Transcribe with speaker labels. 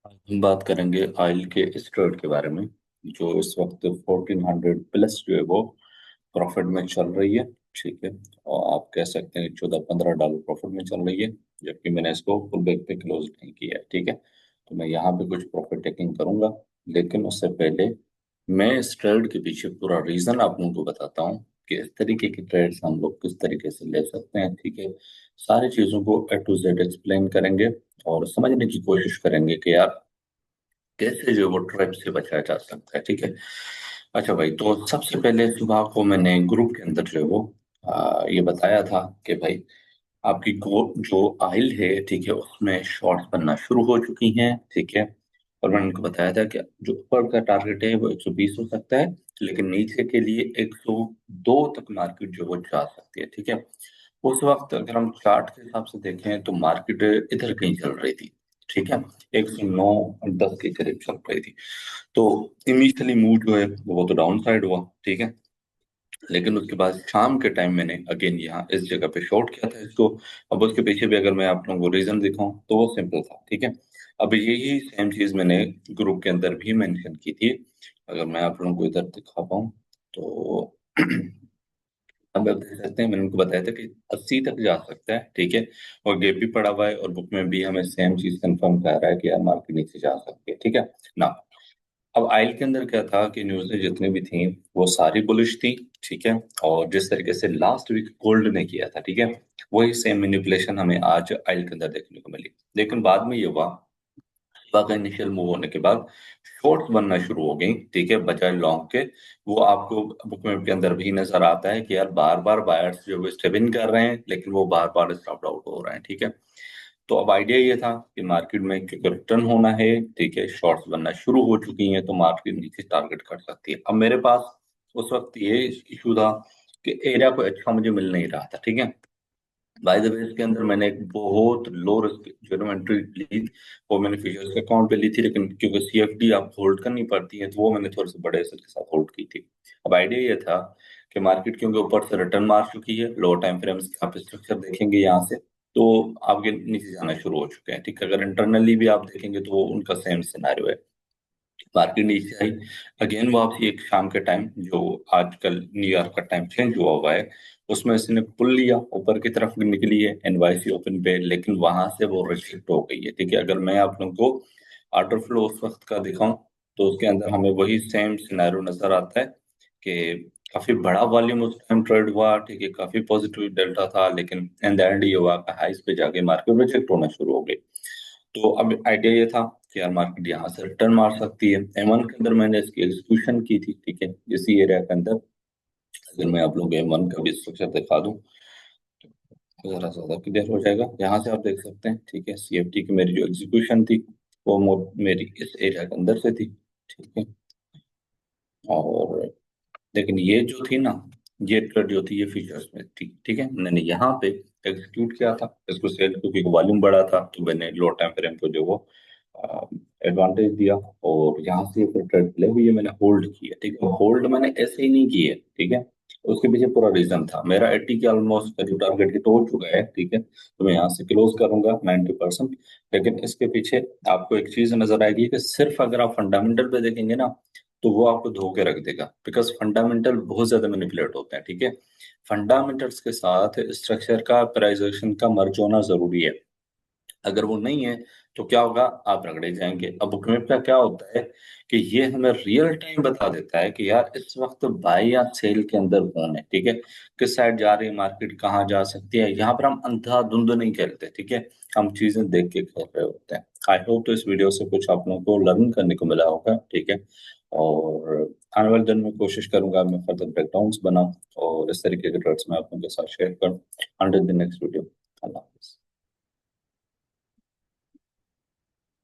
Speaker 1: आज हम बात करेंगे ऑयल के इस ट्रेड के बारे में जो इस वक्त 1400 प्लस जो है वो प्रॉफिट में चल रही है। ठीक है। और आप कह सकते हैं 14-15 डॉलर प्रॉफिट में चल रही है, जबकि मैंने इसको फुल बैक पे क्लोज नहीं किया है। ठीक है। तो मैं यहाँ पे कुछ प्रॉफिट टेकिंग करूंगा, लेकिन उससे पहले मैं इस ट्रेड के पीछे पूरा रीजन आप लोगों को बताता हूँ कि इस तरीके की ट्रेड्स हम लोग किस तरीके से ले सकते हैं। ठीक है। सारी चीजों को ए टू जेड एक्सप्लेन करेंगे और समझने की कोशिश करेंगे कि यार कैसे जो वो ट्रैप से बचाया जा सकता है। ठीक है। अच्छा भाई, तो सबसे पहले सुबह को मैंने ग्रुप के अंदर जो है वो ये बताया था कि भाई आपकी जो आइल है, ठीक है, उसमें शॉर्ट्स बनना शुरू हो चुकी हैं। ठीक है। और मैंने उनको बताया था कि जो ऊपर का टारगेट है वो 120 हो सकता है, लेकिन नीचे के लिए 102 तक मार्केट जो वो जा सकती है। ठीक है। उस वक्त अगर हम चार्ट के हिसाब से देखें तो मार्केट इधर कहीं चल रही थी। ठीक है। 109-10 के करीब चल रही थी। तो इनिशियली मूव जो है वो तो डाउन साइड हुआ। ठीक है। लेकिन उसके बाद शाम के टाइम मैंने अगेन यहाँ इस जगह पे शॉर्ट किया था इसको। अब उसके पीछे भी अगर मैं आप लोगों को रीजन दिखाऊं तो वो सिंपल था। ठीक है। अब यही सेम चीज मैंने ग्रुप के अंदर भी मेंशन की थी। अगर मैं आप लोगों को इधर दिखा पाऊँ तो अब आप देख सकते हैं, मैंने उनको बताया था कि 80 तक जा सकता है। ठीक है। और गेप भी पड़ा हुआ है और बुक में भी हमें सेम चीज कंफर्म कर रहा है कि यार मार्केट नीचे जा सकती है। ठीक है ना। अब आइल के अंदर क्या था कि न्यूज़ें जितनी भी थी वो सारी बुलिश थी। ठीक है। और जिस तरीके से लास्ट वीक गोल्ड ने किया था, ठीक है, वही सेम मैनिपुलेशन हमें आज आइल के अंदर देखने को मिली। लेकिन बाद में ये हुआ, का इनिशियल मूव होने के बाद शॉर्ट्स बनना शुरू हो गई। ठीक है, बजाय लॉन्ग के। वो आपको बुक मैप के अंदर भी नजर आता है कि यार बार बार बायर्स जो स्टेप इन कर रहे हैं, लेकिन वो बार बार स्टॉप आउट हो रहे हैं। ठीक है। तो अब आइडिया ये था कि मार्केट में क्योंकि रिटर्न होना है, ठीक है, शॉर्ट्स बनना शुरू हो चुकी हैं, तो मार्केट नीचे टारगेट कर सकती है। अब मेरे पास उस वक्त ये इशू था कि एरिया को अच्छा मुझे मिल नहीं रहा था। ठीक है। बाय द वे इसके अंदर मैंने एक बहुत लो रिस्क जो एंट्री ली, वो मैंने फ्यूचर्स के अकाउंट पे ली थी, लेकिन क्योंकि सीएफडी आप होल्ड करनी पड़ती है तो वो मैंने थोड़े से बड़े एसेट के साथ होल्ड की थी। अब आइडिया ये था कि मार्केट क्योंकि ऊपर से रिटर्न मार चुकी है, लो टाइम फ्रेम्स का आप स्ट्रक्चर देखेंगे यहाँ से, तो आपके नीचे जाना शुरू हो चुके हैं। ठीक है। अगर इंटरनली भी आप देखेंगे तो वो उनका सेम सिनारियो है। मार्केट नीचे आई, अगेन वापसी एक शाम के टाइम, जो आजकल न्यूयॉर्क का टाइम चेंज हुआ हुआ है, उसमें इसने पुल लिया, ऊपर की तरफ निकली है एनवाईसी ओपन पे, लेकिन वहां से वो रिजेक्ट हो गई है। ठीक है। अगर मैं आप लोगों को ऑर्डर फ्लो उस वक्त का दिखाऊं तो उसके अंदर हमें वही सेम सिनेरियो नजर आता है कि काफी बड़ा वॉल्यूम उस टाइम ट्रेड हुआ। ठीक है। काफी पॉजिटिव डेल्टा था, लेकिन इन द एंड ये हुआ हाइस पे जाके मार्केट रिजेक्ट होना शुरू हो गई। तो अब आइडिया ये था कि यार मार्केट यहाँ से रिटर्न मार सकती है। M1 के अंदर मैंने इसकी एग्जीक्यूशन की थी। ठीक है। इसी एरिया के अंदर अगर मैं आप लोग M1 का भी स्ट्रक्चर दिखा दूं तो जरा ज्यादा क्लियर हो जाएगा। यहाँ से आप देख सकते हैं, ठीक है, CFD की मेरी जो एग्जीक्यूशन थी वो मेरी इस एरिया के अंदर से थी। ठीक है। और लेकिन ये जो थी ना, ये ट्रेड जो थी ये फीचर्स में थी। ठीक है। मैंने यहाँ पे एग्जीक्यूट किया था इसको सेल, क्योंकि वॉल्यूम बड़ा था तो मैंने लो टाइम फ्रेम को जो वो एडवांटेज दिया, और यहाँ से फिर ट्रेड प्ले हुई है, मैंने होल्ड किया। ठीक है। होल्ड मैंने ऐसे ही नहीं किए। ठीक है। उसके पीछे पूरा रीजन था, मेरा 80 के ऑलमोस्ट जो टारगेट हिट हो चुका है। ठीक है। तो मैं यहाँ से क्लोज करूंगा 90%। लेकिन इसके पीछे आपको एक चीज नजर आएगी कि सिर्फ अगर आप फंडामेंटल पे देखेंगे ना तो वो आपको धो के रख देगा, बिकॉज फंडामेंटल बहुत ज्यादा मैनिपुलेट होते हैं। ठीक है। फंडामेंटल्स के साथ स्ट्रक्चर का प्राइजेशन का मर्ज होना जरूरी है। अगर वो नहीं है तो क्या होगा, आप रगड़े जाएंगे। अब बुकमेप का क्या होता है कि ये हमें रियल टाइम बता देता है कि यार इस वक्त बाय या सेल के अंदर कौन है। ठीक है। किस साइड जा रही है मार्केट, कहाँ जा सकती है। यहाँ पर हम अंधाधुंध नहीं खेलते। ठीक है। हम चीजें देख के खेल रहे होते हैं। आई होप तो इस वीडियो से कुछ आप लोगों को लर्न करने को मिला होगा। ठीक है। और आने वाले दिन में कोशिश करूंगा मैं फर्दर ब्रेकडाउन्स बनाऊं और इस तरीके के ट्रेड्स में आप लोगों के साथ शेयर करूं। Until the next video.